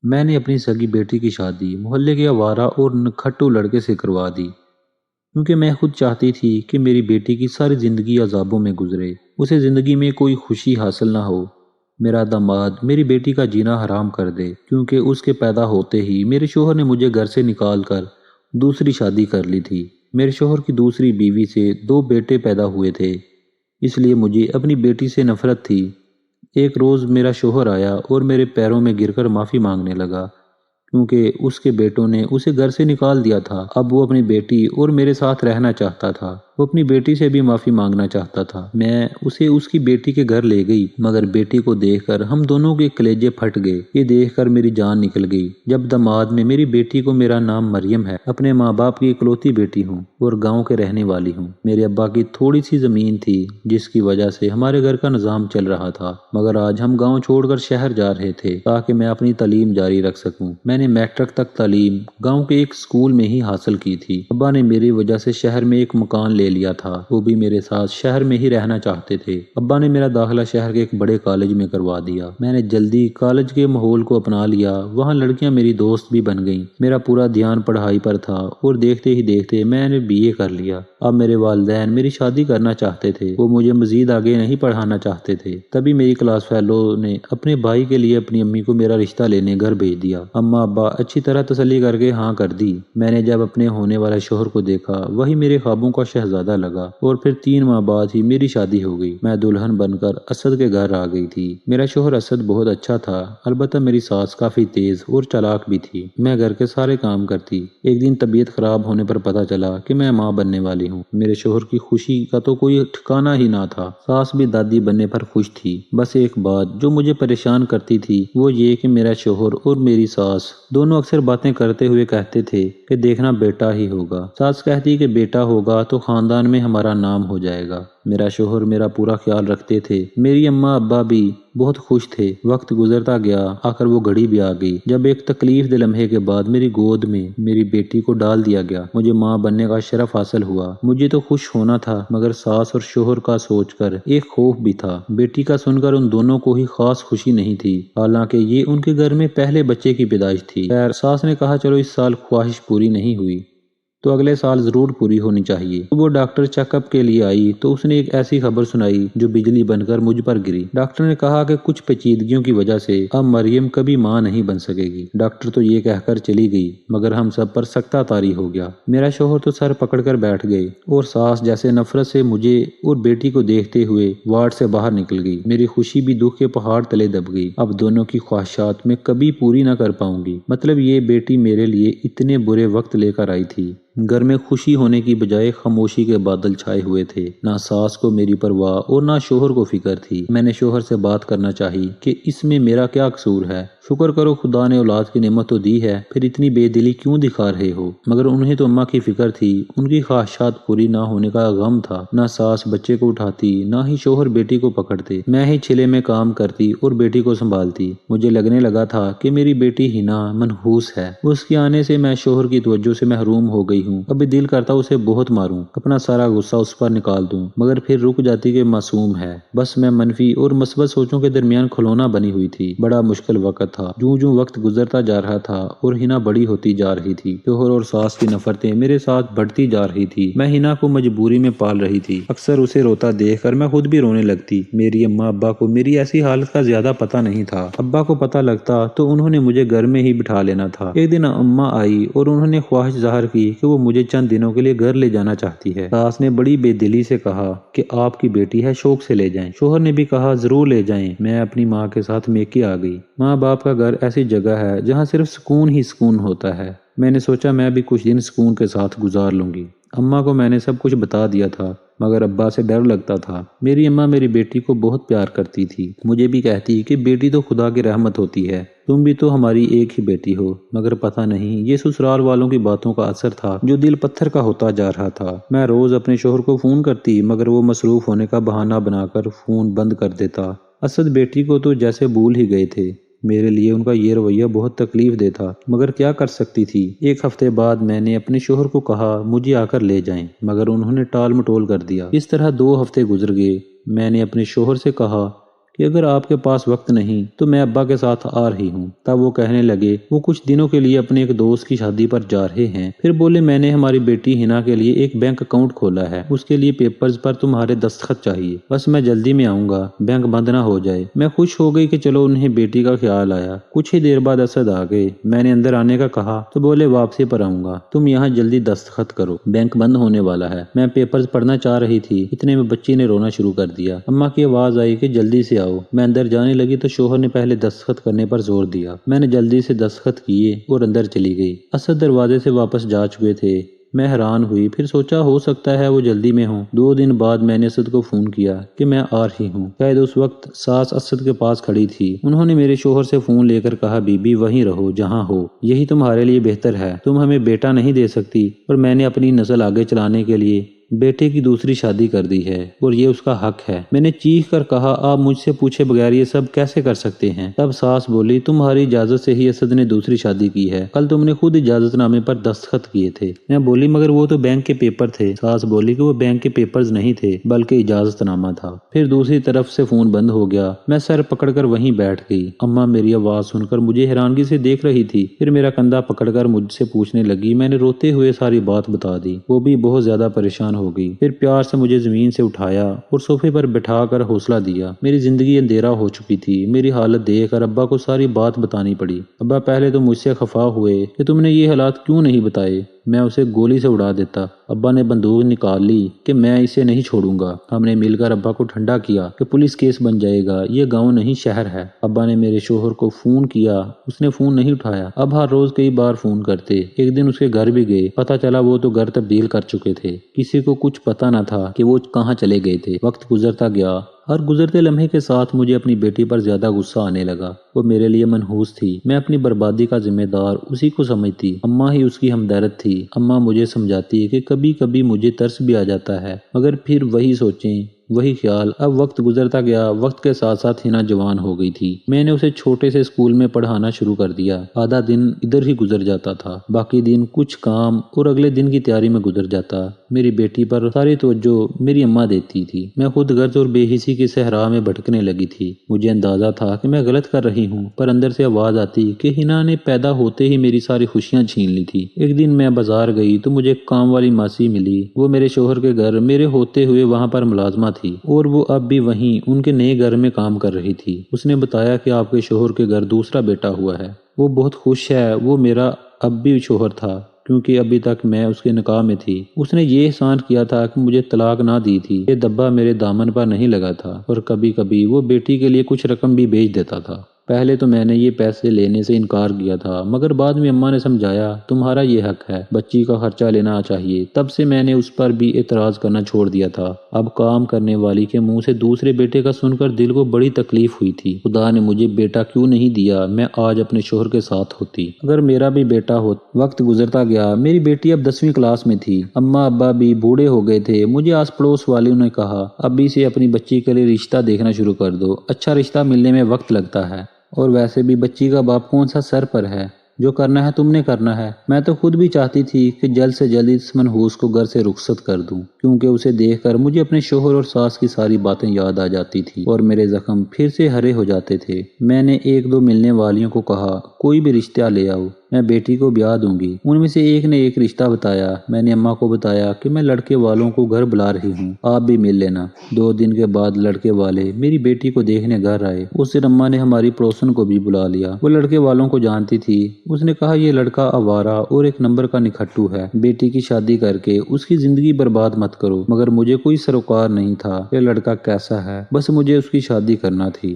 میں نے اپنی سگی بیٹی کی شادی محلے کے آوارہ اور نکھٹو لڑکے سے کروا دی، کیونکہ میں خود چاہتی تھی کہ میری بیٹی کی ساری زندگی عذابوں میں گزرے، اسے زندگی میں کوئی خوشی حاصل نہ ہو۔ میرا داماد میری بیٹی کا جینا حرام کر دے، کیونکہ اس کے پیدا ہوتے ہی میرے شوہر نے مجھے گھر سے نکال کر دوسری شادی کر لی تھی۔ میرے شوہر کی دوسری بیوی سے 2 بیٹے پیدا ہوئے تھے، اس لیے مجھے اپنی بیٹی سے نفرت تھی۔ ایک روز میرا شوہر آیا اور میرے پیروں میں گر کر معافی مانگنے لگا، کیونکہ اس کے بیٹوں نے اسے گھر سے نکال دیا تھا۔ اب وہ اپنی بیٹی اور میرے ساتھ رہنا چاہتا تھا۔ وہ اپنی بیٹی سے بھی معافی مانگنا چاہتا تھا۔ میں اسے اس کی بیٹی کے گھر لے گئی، مگر بیٹی کو دیکھ کر ہم دونوں کے کلیجے پھٹ گئے۔ یہ دیکھ کر میری جان نکل گئی۔ جب داماد میں میری بیٹی کو میرا نام مریم ہے، اپنے ماں باپ کی اکلوتی بیٹی ہوں اور گاؤں کے رہنے والی ہوں۔ میرے ابا کی تھوڑی سی زمین تھی، جس کی وجہ سے ہمارے گھر کا نظام چل رہا تھا، مگر آج ہم گاؤں چھوڑ کر شہر جا رہے تھے تاکہ میں اپنی تعلیم جاری رکھ سکوں۔ میں نے میٹرک تک تعلیم گاؤں کے ایک اسکول میں ہی حاصل کی تھی۔ ابا نے میری وجہ سے شہر میں ایک مکان لے لیا تھا، وہ بھی میرے ساتھ شہر میں ہی رہنا چاہتے تھے۔ ابا نے میرا داخلہ شہر کے ایک بڑے کالج میں کروا دیا۔ میں نے جلدی کالج کے ماحول کو اپنا لیا، وہاں لڑکیاں میری دوست بھی بن گئیں۔ میرا پورا دھیان پڑھائی پر تھا اور دیکھتے ہی دیکھتے میں نے BA کر لیا۔ اب میرے والدین میری شادی کرنا چاہتے تھے، وہ مجھے مزید آگے نہیں پڑھانا چاہتے تھے۔ تبھی میری کلاس فیلو نے اپنے بھائی کے لیے اپنی امی کو میرا رشتہ لینے گھر بھیج دیا۔ اماں ابا اچھی طرح تسلی کر کے ہاں کر دی۔ میں نے جب اپنے ہونے والے شوہر کو دیکھا، وہی میرے خوابوں کا شہزادہ لگا، اور پھر 3 ماہ بعد ہی میری شادی ہو گئی۔ میں دلہن بن کر اسد کے گھر آ گئی تھی۔ میرا شوہر اسد بہت اچھا تھا، البتہ میری ساس کافی تیز اور چالاک بھی تھی۔ میں گھر کے سارے کام کرتی۔ ایک دن طبیعت خراب ہونے پر پتہ چلا کہ میں ماں بننے والی ہوں۔ میرے شوہر کی خوشی کا تو کوئی ٹھکانہ ہی نہ تھا۔ ساس بھی دادی بننے پر خوش تھی۔ بس ایک بات جو مجھے پریشان کرتی تھی وہ یہ کہ میرا شوہر اور میری ساس دونوں اکثر باتیں کرتے ہوئے کہتے تھے کہ دیکھنا بیٹا ہی ہوگا۔ ساس کہتی کہ بیٹا ہوگا تو خاندان میں ہمارا نام ہو جائے گا۔ میرا شوہر میرا پورا خیال رکھتے تھے۔ میری اماں ابا بھی بہت خوش تھے۔ وقت گزرتا گیا، آخر وہ گھڑی بھی آ گئی جب ایک تکلیف دہ لمحے کے بعد میری گود میں میری بیٹی کو ڈال دیا گیا۔ مجھے ماں بننے کا شرف حاصل ہوا۔ مجھے تو خوش ہونا تھا، مگر ساس اور شوہر کا سوچ کر ایک خوف بھی تھا۔ بیٹی کا سن کر ان دونوں کو ہی خاص خوشی نہیں تھی، حالانکہ یہ ان کے گھر میں پہلے بچے کی پیدائش تھی۔ خیر، ساس نے کہا چلو اس سال خواہش پوری نہیں ہوئی تو اگلے سال ضرور پوری ہونی چاہیے۔ وہ ڈاکٹر چیک اپ کے لیے آئی تو اس نے ایک ایسی خبر سنائی جو بجلی بن کر مجھ پر گری۔ ڈاکٹر نے کہا کہ کچھ پیچیدگیوں کی وجہ سے اب مریم کبھی ماں نہیں بن سکے گی۔ ڈاکٹر تو یہ کہہ کر چلی گئی، مگر ہم سب پر سکتہ طاری ہو گیا۔ میرا شوہر تو سر پکڑ کر بیٹھ گئے اور ساس جیسے نفرت سے مجھے اور بیٹی کو دیکھتے ہوئے وارڈ سے باہر نکل گئی۔ میری خوشی بھی دکھ کے پہاڑ تلے دب گئی۔ اب دونوں کی خواہشات میں کبھی پوری نہ کر پاؤں گی۔ مطلب یہ بیٹی میرے لیے اتنے برے وقت لے کر آئی تھی۔ گھر میں خوشی ہونے کی بجائے خاموشی کے بادل چھائے ہوئے تھے۔ نہ ساس کو میری پرواہ اور نہ شوہر کو فکر تھی۔ میں نے شوہر سے بات کرنا چاہی کہ اس میں میرا کیا قصور ہے؟ شکر کرو خدا نے اولاد کی نعمت تو دی ہے، پھر اتنی بے دلی کیوں دکھا رہے ہو؟ مگر انہیں تو اماں کی فکر تھی، ان کی خواہشات پوری نہ ہونے کا غم تھا۔ نہ ساس بچے کو اٹھاتی، نہ ہی شوہر بیٹی کو پکڑتے۔ میں ہی چلے میں کام کرتی اور بیٹی کو سنبھالتی۔ مجھے لگنے لگا تھا کہ میری بیٹی ہنا منحوس ہے، اس کے آنے سے میں شوہر کی توجہ سے محروم ہو گئی ہوں۔ ابھی دل کرتا اسے بہت ماروں، اپنا سارا غصہ اس پر نکال دوں، مگر پھر رک جاتی کہ معصوم ہے۔ بس میں منفی اور مثبت سوچوں کے درمیان کھلونا بنی ہوئی تھی۔ بڑا مشکل وقت تھا۔ جوں جوں وقت گزرتا جا رہا تھا اور ہنا بڑی ہوتی جا رہی تھی، شوہر اور ساس کی نفرتیں میرے ساتھ بڑھتی جا رہی تھی۔ میں ہنا کو مجبوری میں پال رہی تھی۔ اکثر اسے روتا دیکھ کر میں خود بھی رونے لگتی۔ میری اماں ابا کو میری ایسی حالت کا زیادہ پتہ نہیں تھا۔ ابا کو پتہ لگتا تو انہوں نے مجھے گھر میں ہی بٹھا لینا تھا۔ ایک دن اماں آئی اور انہوں نے خواہش ظاہر کی کہ وہ مجھے چند دنوں کے لیے گھر لے جانا چاہتی ہے۔ ساس نے بڑی بے دلی سے کہا کہ آپ کی بیٹی ہے، شوق سے لے جائیں۔ شوہر نے بھی کہا ضرور لے جائیں۔ میں اپنی ماں کے ساتھ میکے آ گئی۔ ماں باپ کا گھر ایسی جگہ ہے جہاں صرف سکون ہی سکون ہوتا ہے۔ میں نے سوچا میں بھی کچھ دن سکون کے ساتھ گزار لوں گی۔ اماں کو میں نے سب کچھ بتا دیا تھا، مگر ابا سے ڈر لگتا تھا۔ میری اماں میری بیٹی کو بہت پیار کرتی تھی، مجھے بھی کہتی کہ بیٹی تو خدا کی رحمت ہوتی ہے، تم بھی تو ہماری ایک ہی بیٹی ہو۔ مگر پتہ نہیں یہ سسرال والوں کی باتوں کا اثر تھا جو دل پتھر کا ہوتا جا رہا تھا۔ میں روز اپنے شوہر کو فون کرتی، مگر وہ مصروف ہونے کا بہانہ بنا کر فون بند کر دیتا۔ اسد بیٹی کو تو جیسے بھول ہی گئے تھے۔ میرے لیے ان کا یہ رویہ بہت تکلیف دہ تھا، مگر کیا کر سکتی تھی۔ ایک ہفتے بعد میں نے اپنے شوہر کو کہا مجھے آ کر لے جائیں، مگر انہوں نے ٹال مٹول کر دیا۔ اس طرح 2 ہفتے گزر گئے۔ میں نے اپنے شوہر سے کہا کہ اگر آپ کے پاس وقت نہیں تو میں ابا کے ساتھ آ رہی ہوں۔ تب وہ کہنے لگے وہ کچھ دنوں کے لیے اپنے ایک دوست کی شادی پر جا رہے ہیں۔ پھر بولے میں نے ہماری بیٹی ہنا کے لیے ایک بینک اکاؤنٹ کھولا ہے، اس کے لیے پیپرز پر تمہارے دستخط چاہیے، بس میں جلدی میں آؤں گا، بینک بند نہ ہو جائے۔ میں خوش ہو گئی کہ چلو انہیں بیٹی کا خیال آیا۔ کچھ ہی دیر بعد اسد آ گئے۔ میں نے اندر آنے کا کہا تو بولے واپسی پر آؤں گا، تم یہاں جلدی دستخط کرو، بینک بند ہونے والا ہے۔ میں پیپرز پڑھنا چاہ رہی تھی، اتنے میں بچی نے رونا شروع کر دیا۔ اماں کی آواز آئی کہ جلدی سے آؤ۔ میں اندر جانے لگی تو شوہر نے پہلے دستخط کرنے پر زور دیا۔ میں نے جلدی سے دستخط کیے اور اندر چلی گئی۔ اسد دروازے سے واپس جا چکے تھے۔ میں حیران ہوئی، پھر سوچا ہو سکتا ہے وہ جلدی میں ہوں۔ 2 دن بعد میں نے اسد کو فون کیا کہ میں آ رہی ہوں۔ شاید اس وقت ساس اسد کے پاس کھڑی تھی۔ انہوں نے میرے شوہر سے فون لے کر کہا بی بی وہیں رہو جہاں ہو، یہی تمہارے لیے بہتر ہے، تم ہمیں بیٹا نہیں دے سکتی اور میں نے اپنی نسل آگے چلانے کے لیے بیٹے کی دوسری شادی کر دی ہے اور یہ اس کا حق ہے۔ میں نے چیخ کر کہا آپ مجھ سے پوچھے بغیر یہ سب کیسے کر سکتے ہیں؟ تب ساس بولی تمہاری اجازت سے ہی اسد نے دوسری شادی کی ہے، کل تم نے خود اجازت نامے پر دستخط کیے تھے۔ میں بولی مگر وہ تو بینک کے پیپر تھے۔ ساس بولی کہ وہ بینک کے پیپرز نہیں تھے بلکہ اجازت نامہ تھا۔ پھر دوسری طرف سے فون بند ہو گیا۔ میں سر پکڑ کر وہیں بیٹھ گئی۔ اماں میری آواز سن کر مجھے حیرانگی سے دیکھ رہی تھی، پھر میرا کندھا پکڑ کر مجھ سے پوچھنے لگی۔ میں نے روتے ہوئے ساری بات بتا دی۔ وہ بھی بہت زیادہ پریشان ہو گئی۔ پھر پیار سے مجھے زمین سے اٹھایا اور صوفے پر بٹھا کر حوصلہ دیا۔ میری زندگی اندھیرا ہو چکی تھی۔ میری حالت دیکھ کر ابا کو ساری بات بتانی پڑی۔ ابا پہلے تو مجھ سے خفا ہوئے کہ تم نے یہ حالات کیوں نہیں بتائے، میں اسے گولی سے اڑا دیتا۔ ابا نے بندوق نکال لی کہ میں اسے نہیں چھوڑوں گا۔ ہم نے مل کر ابا کو ٹھنڈا کیا کہ پولیس کیس بن جائے گا، یہ گاؤں نہیں شہر ہے۔ ابا نے میرے شوہر کو فون کیا، اس نے فون نہیں اٹھایا۔ اب ہر روز کئی بار فون کرتے۔ ایک دن اس کے گھر بھی گئے، پتہ چلا وہ تو گھر تبدیل کر چکے تھے۔ کسی کو کچھ پتہ نہ تھا کہ وہ کہاں چلے گئے تھے۔ وقت گزرتا گیا، ہر گزرتے لمحے کے ساتھ مجھے اپنی بیٹی پر زیادہ غصہ آنے لگا۔ وہ میرے لیے منحوس تھی، میں اپنی بربادی کا ذمہ دار اسی کو سمجھتی۔ اماں ہی اس کی ہمدرد تھی۔ اماں مجھے سمجھاتی کہ کبھی کبھی مجھے ترس بھی آ جاتا ہے، مگر پھر وہی سوچیں وہی خیال۔ اب وقت گزرتا گیا، وقت کے ساتھ ساتھ ہنا جوان ہو گئی تھی۔ میں نے اسے چھوٹے سے اسکول میں پڑھانا شروع کر دیا۔ آدھا دن ادھر ہی گزر جاتا تھا، باقی دن کچھ کام اور اگلے دن کی تیاری میں گزر جاتا۔ میری بیٹی پر ساری توجہ میری اماں دیتی تھی۔ میں خود غرض اور بے حسی کی صحرا میں بھٹکنے لگی تھی۔ مجھے اندازہ تھا کہ میں غلط کر رہی ہوں، پر اندر سے آواز آتی کہ ہنا نے پیدا ہوتے ہی میری ساری خوشیاں چھین لی تھی۔ ایک دن میں بازار گئی تو مجھے کام والی ماسی ملی۔ وہ میرے شوہر کے گھر میرے ہوتے ہوئے وہاں پر ملازمہ تھی اور وہ اب بھی وہیں ان کے نئے گھر میں کام کر رہی تھی۔ اس نے بتایا کہ آپ کے شوہر کے گھر دوسرا بیٹا ہوا ہے، وہ بہت خوش ہے۔ وہ میرا اب بھی شوہر تھا کیونکہ ابھی تک میں اس کے نکاح میں تھی۔ اس نے یہ احسان کیا تھا کہ مجھے طلاق نہ دی تھی، یہ دبا میرے دامن پر نہیں لگا تھا، اور کبھی کبھی وہ بیٹی کے لیے کچھ رقم بھی بھیج دیتا تھا۔ پہلے تو میں نے یہ پیسے لینے سے انکار کیا تھا، مگر بعد میں اماں نے سمجھایا تمہارا یہ حق ہے، بچی کا خرچہ لینا چاہیے۔ تب سے میں نے اس پر بھی اعتراض کرنا چھوڑ دیا تھا۔ اب کام کرنے والی کے منہ سے دوسرے بیٹے کا سن کر دل کو بڑی تکلیف ہوئی تھی۔ خدا نے مجھے بیٹا کیوں نہیں دیا، میں آج اپنے شوہر کے ساتھ ہوتی، اگر میرا بھی بیٹا ہو۔ وقت گزرتا گیا، میری بیٹی اب 10ویں کلاس میں تھی۔ اماں ابا بھی بوڑھے ہو گئے تھے۔ مجھے آس پڑوس والوں نے کہا ابھی سے اپنی بچی کے لیے رشتہ دیکھنا شروع کر دو، اچھا رشتہ ملنے میں وقت لگتا ہے، اور ویسے بھی بچی کا باپ کون سا سر پر ہے، جو کرنا ہے تم نے کرنا ہے۔ میں تو خود بھی چاہتی تھی کہ جلد سے جلد اس منحوس کو گھر سے رخصت کر دوں، کیونکہ اسے دیکھ کر مجھے اپنے شوہر اور ساس کی ساری باتیں یاد آ جاتی تھی اور میرے زخم پھر سے ہرے ہو جاتے تھے۔ میں نے 1-2 ملنے والیوں کو کہا کوئی بھی رشتہ لے آؤ، میں بیٹی کو بیاہ دوں گی۔ ان میں سے ایک نے ایک رشتہ بتایا۔ میں نے اماں کو بتایا کہ میں لڑکے والوں کو گھر بلا رہی ہوں، آپ بھی مل لینا۔ 2 دن کے بعد لڑکے والے میری بیٹی کو دیکھنے گھر آئے۔ اس دن اماں نے ہماری پڑوسن کو بھی بلا لیا، وہ لڑکے والوں کو جانتی تھی۔ اس نے کہا یہ لڑکا آوارہ اور 1 نمبر کا نکھٹو ہے، بیٹی کی شادی کر کے اس کی زندگی برباد مت کرو۔ مگر مجھے کوئی سروکار نہیں تھا کہ لڑکا کیسا ہے، بس مجھے اس کی شادی کرنا تھی۔